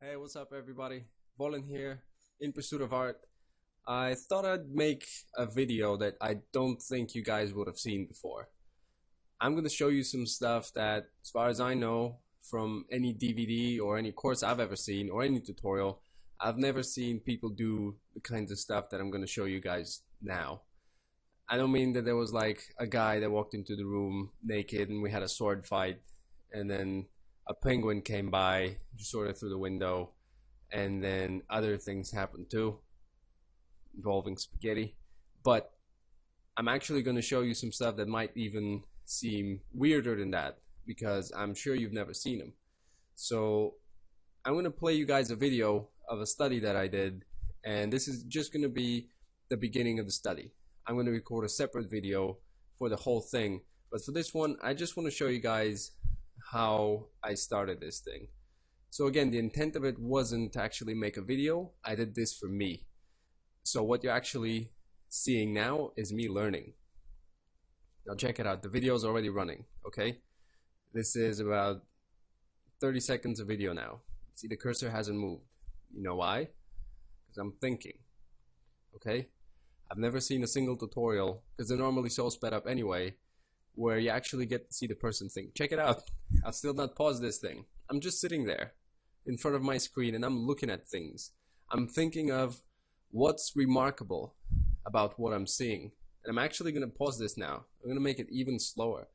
Hey, what's up, everybody? Volen here, in pursuit of art. I thought I'd make a video that I don't think you guys would have seen before. I'm going to show you some stuff that, as far as I know, from any DVD or any course I've ever seen or any tutorial, I've never seen people do the kinds of stuff that I'm going to show you guys now. I don't mean that there was like a guy that walked into the room naked and we had a sword fight, and then a penguin came by just sort of through the window, and then other things happened too, involving spaghetti. But I'm actually going to show you some stuff that might even seem weirder than that, because I'm sure you've never seen them. So I'm going to play you guys a video of a study that I did, and this is just going to be the beginning of the study. I'm going to record a separate video for the whole thing, but for this one I just want to show you guys how I started this thing. So again, the intent of it wasn't to actually make a video. I did this for me. So what you're actually seeing now is me learning. Now check it out. The video is already running, okay? This is about 30 seconds of video now. See, the cursor hasn't moved. You know why? Because I'm thinking, okay? I've never seen a single tutorial, because they're normally so sped up anyway, where you actually get to see the person think. Check it out. I'll still not pause this thing. I'm just sitting there in front of my screen and I'm looking at things. I'm thinking of what's remarkable about what I'm seeing. And I'm actually going to pause this now. I'm going to make it even slower.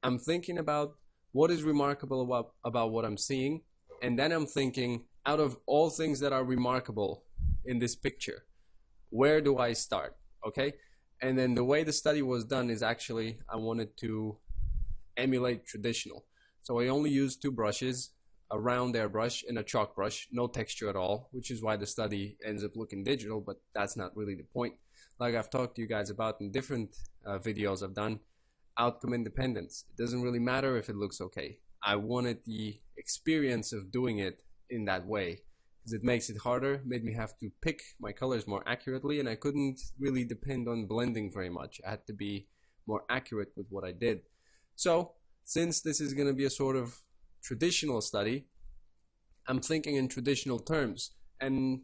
I'm thinking about what is remarkable about what I'm seeing. And then I'm thinking, out of all things that are remarkable in this picture, where do I start? Okay? And then the way the study was done is actually, I wanted to emulate traditional. So I only used two brushes, a round airbrush and a chalk brush, no texture at all, which is why the study ends up looking digital, but that's not really the point. Like I've talked to you guys about in different videos I've done, outcome independence. It doesn't really matter if it looks okay. I wanted the experience of doing it in that way, because it makes it harder, made me have to pick my colors more accurately, and I couldn't really depend on blending very much. I had to be more accurate with what I did. So since this is going to be a sort of traditional study, I'm thinking in traditional terms, and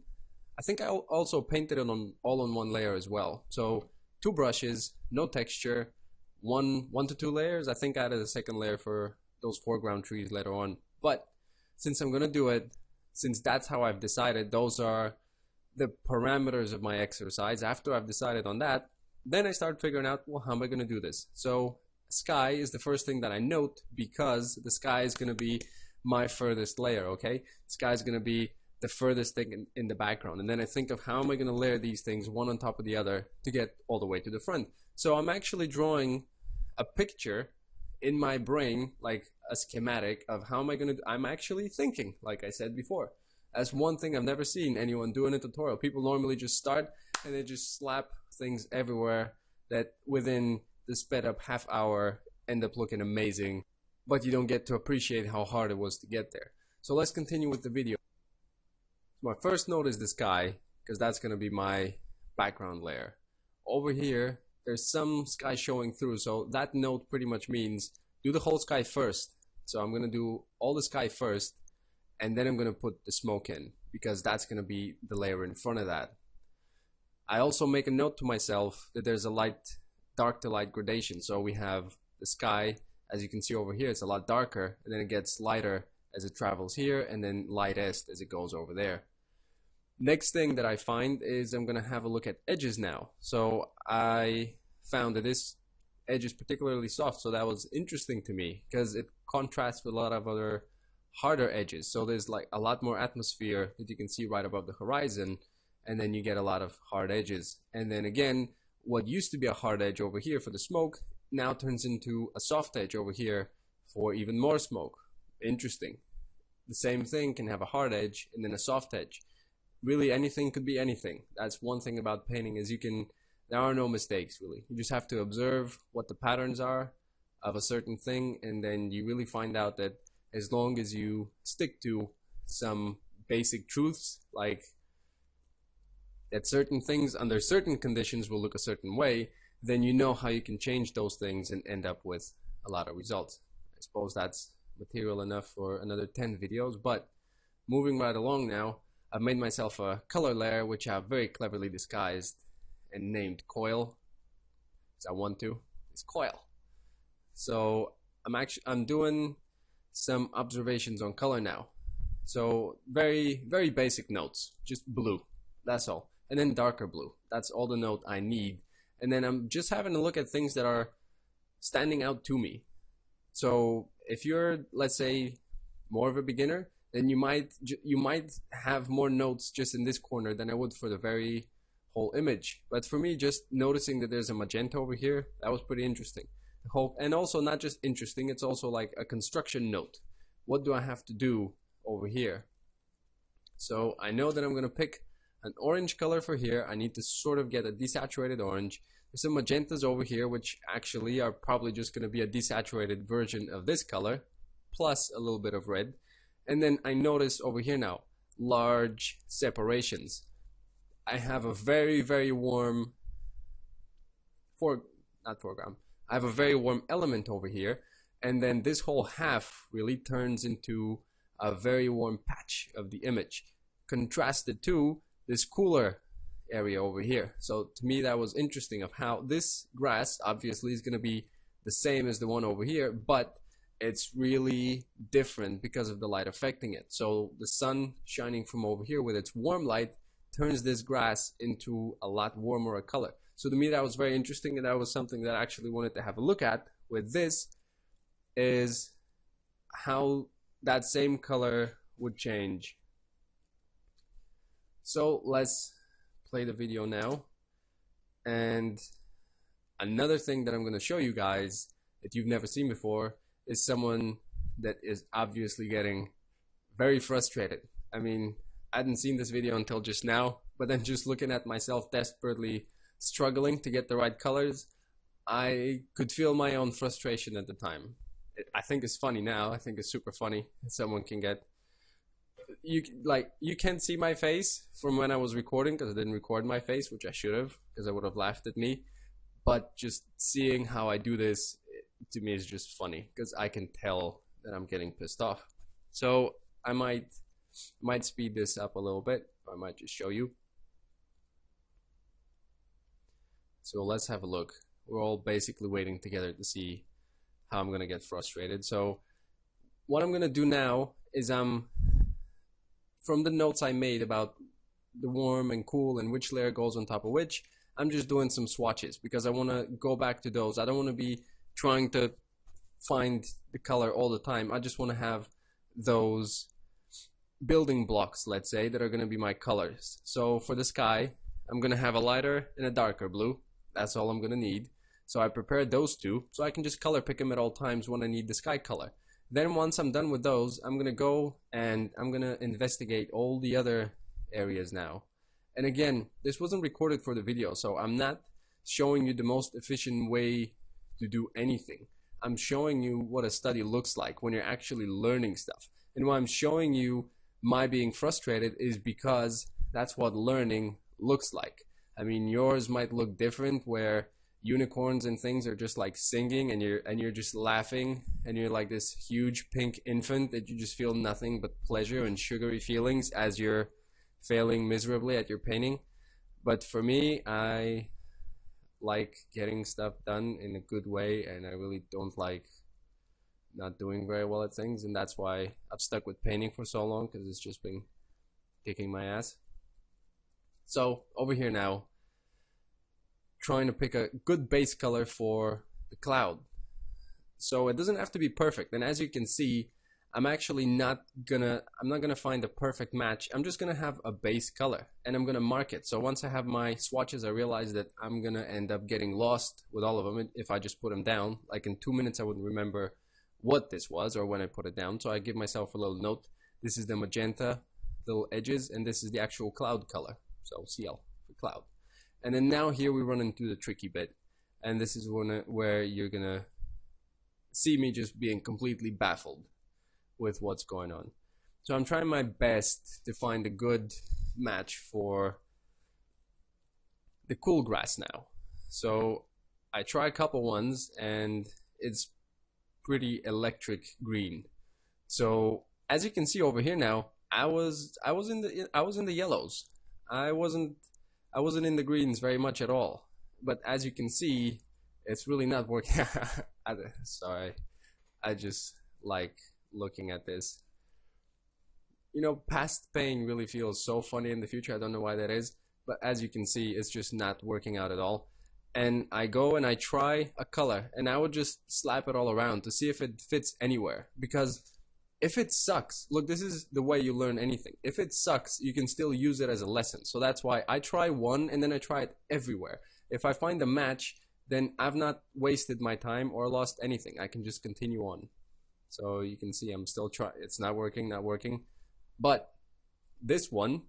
I think I also painted it on all on one layer as well. So two brushes, no texture, one to two layers. I think I added a second layer for those foreground trees later on, but since I'm going to do it, since that's how I've decided, those are the parameters of my exercise. After I've decided on that, then I start figuring out, well, how am I going to do this? So sky is the first thing that I note, because the sky is going to be my furthest layer, okay? Sky is going to be the furthest thing in the background. And then I think of how am I going to layer these things one on top of the other to get all the way to the front. So I'm actually drawing a picture in my brain, like a schematic of how am I going to do. I'm actually thinking, like I said before. That's one thing I've never seen anyone do in a tutorial. People normally just start and they just slap things everywhere that within the sped up half hour end up looking amazing, but you don't get to appreciate how hard it was to get there. So let's continue with the video. My first note is the sky, because that's going to be my background layer. Over here, there's some sky showing through, so that note pretty much means do the whole sky first. So I'm going to do all the sky first, and then I'm going to put the smoke in, because that's going to be the layer in front of that. I also make a note to myself that there's a dark to light gradation. So we have the sky, as you can see over here, it's a lot darker, and then it gets lighter as it travels here, and then lightest as it goes over there. Next thing that I find is I'm going to have a look at edges now. So I found that this edge is particularly soft, so that was interesting to me because it contrasts with a lot of other harder edges. So there's like a lot more atmosphere that you can see right above the horizon, and then you get a lot of hard edges. And then again, what used to be a hard edge over here for the smoke now turns into a soft edge over here for even more smoke. Interesting. The same thing can have a hard edge and then a soft edge. Really, anything could be anything. That's one thing about painting, is there are no mistakes really. You just have to observe what the patterns are of a certain thing, and then you really find out that as long as you stick to some basic truths, like that certain things under certain conditions will look a certain way, then you know how you can change those things and end up with a lot of results. I suppose that's material enough for another 10 videos, but moving right along now, I've made myself a color layer which I've very cleverly disguised and named Coil, because I want to. It's Coil. So I'm doing some observations on color now. So very basic notes, just blue, that's all, and then darker blue. That's all the note I need. And then I'm just having a look at things that are standing out to me. So if you're, let's say, more of a beginner, then you might have more notes just in this corner than I would for the very whole image. But for me, just noticing that there's a magenta over here, that was pretty interesting. And also not just interesting, it's also like a construction note. What do I have to do over here? So I know that I'm going to pick an orange color for here. I need to sort of get a desaturated orange. There's some magentas over here, which actually are probably just going to be a desaturated version of this color, plus a little bit of red. And then I notice over here now, large separations. I have a very warm I have a very warm element over here, and then this whole half really turns into a very warm patch of the image, contrasted to this cooler area over here. So to me that was interesting of how this grass obviously is going to be the same as the one over here, but it's really different because of the light affecting it. So the sun shining from over here with its warm light turns this grass into a lot warmer a color. So to me that was very interesting, and that was something that I actually wanted to have a look at with this, is how that same color would change. So let's play the video now. And another thing that I'm going to show you guys that you've never seen before is someone that is obviously getting very frustrated. I mean, I hadn't seen this video until just now, but then just looking at myself desperately struggling to get the right colors, I could feel my own frustration at the time. I think it's funny now. I think it's super funny that someone can get, you can't see my face from when I was recording, because I didn't record my face, which I should have, because I would have laughed at me. But just seeing how I do this, to me, is just funny, because I can tell that I'm getting pissed off. So I might speed this up a little bit, or I might just show you. So let's have a look. We're all basically waiting together to see how I'm gonna get frustrated. So what I'm gonna do now is from the notes I made about the warm and cool and which layer goes on top of which, I'm just doing some swatches because I want to go back to those. I don't want to be trying to find the color all the time. I just want to have those building blocks, let's say, that are going to be my colors. So for the sky, I'm going to have a lighter and a darker blue. That's all I'm going to need. So I prepared those two, so I can just color pick them at all times when I need the sky color. Then once I'm done with those, I'm going to go and I'm going to investigate all the other areas now. And again, this wasn't recorded for the video, so I'm not showing you the most efficient way to do anything. I'm showing you what a study looks like when you're actually learning stuff. And why I'm showing you my being frustrated is because that's what learning looks like. I mean, yours might look different, where unicorns and things are just like singing and you're just laughing and you're like this huge pink infant that you just feel nothing but pleasure and sugary feelings as you're failing miserably at your painting. But for me, I like getting stuff done in a good way, and I really don't like not doing very well at things, and that's why I've stuck with painting for so long, because it's just been kicking my ass. So over here now, trying to pick a good base color for the cloud. So it doesn't have to be perfect, and as you can see, I'm not gonna find a perfect match. I'm just gonna have a base color and I'm gonna mark it. So once I have my swatches, I realize that I'm gonna end up getting lost with all of them if I just put them down. Like in 2 minutes I wouldn't remember what this was or when I put it down. So I give myself a little note. This is the magenta little edges, and this is the actual cloud color. So CL for cloud. And then now here we run into the tricky bit, and this is where you're gonna see me just being completely baffled with what's going on. So I'm trying my best to find a good match for the cool grass now. So I try a couple ones and it's pretty electric green. So as you can see over here now, I was in the yellows. I wasn't I wasn't in the greens very much at all. But as you can see, it's really not working. Sorry, I just like looking at this. You know, past pain really feels so funny in the future. I don't know why that is, but as you can see, it's just not working out at all. And I go and I try a color, and I would just slap it all around to see if it fits anywhere. Because if it sucks, look, this is the way you learn anything. If it sucks, you can still use it as a lesson. So that's why I try one and then I try it everywhere. If I find a match, then I've not wasted my time or lost anything. I can just continue on. So you can see I'm still trying. It's not working, not working. But this one,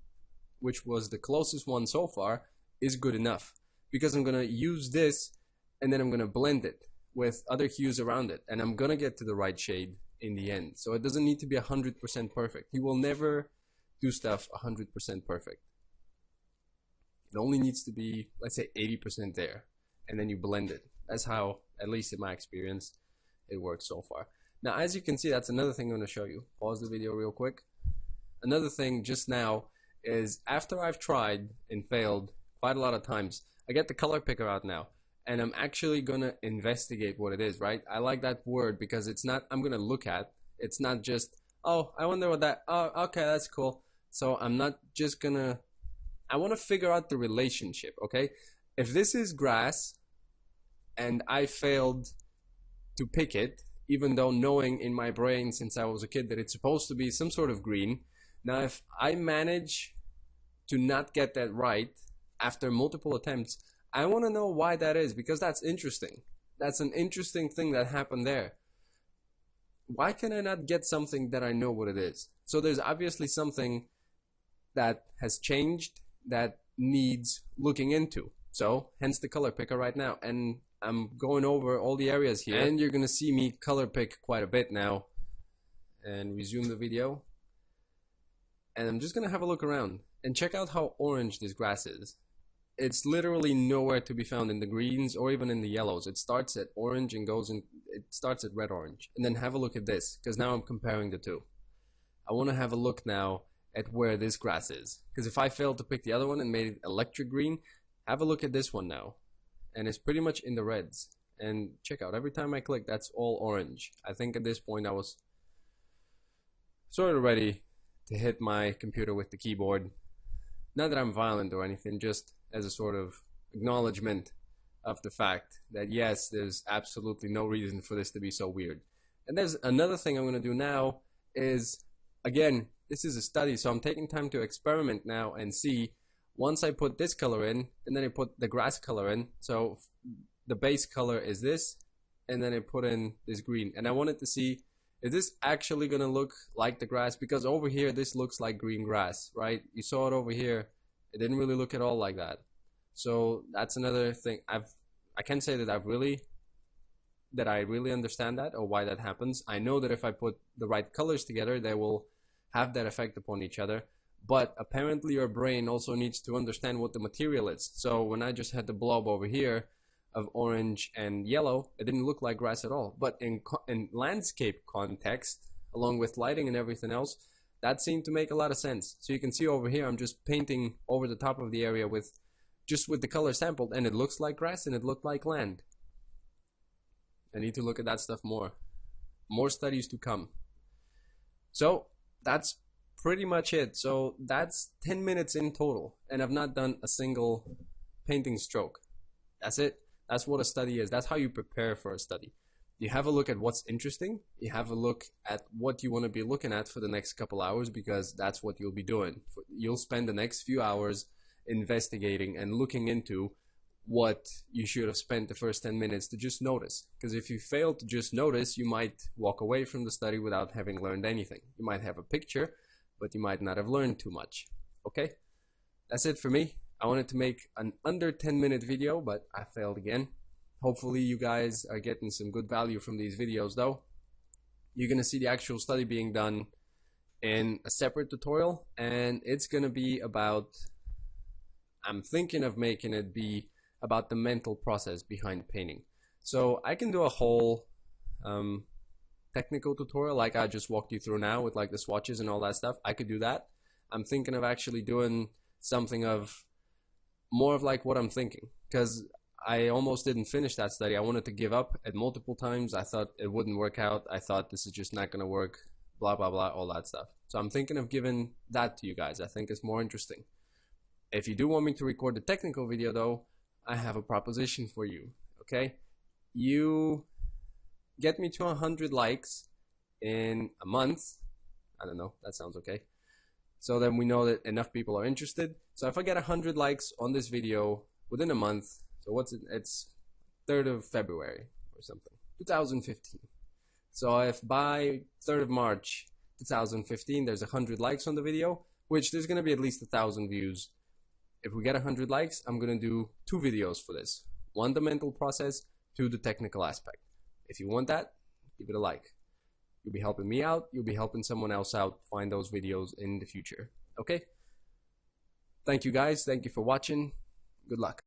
which was the closest one so far, is good enough. Because I'm going to use this and then I'm going to blend it with other hues around it. And I'm going to get to the right shade in the end. So it doesn't need to be 100% perfect. You will never do stuff 100% perfect. It only needs to be, let's say, 80% there. And then you blend it. That's how, at least in my experience, it works so far. Now, as you can see, that's another thing I'm going to show you. Pause the video real quick. Another thing just now is after I've tried and failed quite a lot of times, I get the color picker out now. And I'm actually going to investigate what it is, right? I like that word because it's not, I'm going to look at. It's not just, oh, I wonder what that, oh, okay, that's cool. So I'm not just going to, I want to figure out the relationship, okay? If this is grass and I failed to pick it, even though knowing in my brain since I was a kid that it's supposed to be some sort of green, now if I manage to not get that right after multiple attempts, I want to know why that is, because that's interesting. That's an interesting thing that happened there. Why can I not get something that I know what it is? So there's obviously something that has changed that needs looking into. So hence the color picker right now. And I'm going over all the areas here. And you're going to see me color pick quite a bit now. And resume the video. And I'm just going to have a look around and check out how orange this grass is. It's literally nowhere to be found in the greens or even in the yellows. It starts at orange and goes in, it starts at red-orange. And then have a look at this, because now I'm comparing the two. I want to have a look now at where this grass is. Because if I failed to pick the other one and made it electric green, have a look at this one now. And it's pretty much in the reds. And check out, every time I click, that's all orange. I think at this point I was sort of ready to hit my computer with the keyboard. Not that I'm violent or anything, just as a sort of acknowledgement of the fact that yes, there's absolutely no reason for this to be so weird. And there's another thing I'm going to do now is, again, this is a study, so I'm taking time to experiment now and see, once I put this color in, and then I put the grass color in, so the base color is this, and then I put in this green. And I wanted to see, is this actually going to look like the grass? Because over here, this looks like green grass, right? You saw it over here. It didn't really look at all like that. So that's another thing. I can't say that I really understand that or why that happens. I know that if I put the right colors together, they will have that effect upon each other. But apparently your brain also needs to understand what the material is. So when I just had the blob over here of orange and yellow, it didn't look like grass at all. But in landscape context, along with lighting and everything else, that seemed to make a lot of sense. So you can see over here, I'm just painting over the top of the area with the color sampled, and it looks like grass and it looked like land. I need to look at that stuff more. More studies to come. So that's pretty much it. So that's 10 minutes in total, and I've not done a single painting stroke. That's it. That's what a study is. That's how you prepare for a study. You have a look at what's interesting. You have a look at what you want to be looking at for the next couple hours, because that's what you'll be doing. You'll spend the next few hours investigating and looking into what you should have spent the first 10 minutes to just notice. Because if you fail to just notice, you might walk away from the study without having learned anything. You might have a picture, but you might not have learned too much. Okay? That's it for me. I wanted to make an under 10-minute video, but I failed again. Hopefully you guys are getting some good value from these videos though. You're going to see the actual study being done in a separate tutorial, and it's going to be about, I'm thinking of making it be about the mental process behind painting. So I can do a whole technical tutorial like I just walked you through now with like the swatches and all that stuff, I could do that. I'm thinking of actually doing something of more of like what I'm thinking, because I almost didn't finish that study. I wanted to give up at multiple times. I thought it wouldn't work out. I thought this is just not going to work, blah, blah, blah, all that stuff. So I'm thinking of giving that to you guys. I think it's more interesting. If you do want me to record the technical video though, I have a proposition for you, okay? You get me to 100 likes in a month. I don't know, that sounds okay. So then we know that enough people are interested. So if I get 100 likes on this video within a month, so what's it? It's 3rd of February or something, 2015. So if by 3rd of March 2015 there's 100 likes on the video, which there's going to be at least 1,000 views. If we get 100 likes, I'm going to do 2 videos for this. 1 the mental process, 2 the technical aspect. If you want that, give it a like. You'll be helping me out. You'll be helping someone else out find those videos in the future. Okay? Thank you guys. Thank you for watching. Good luck.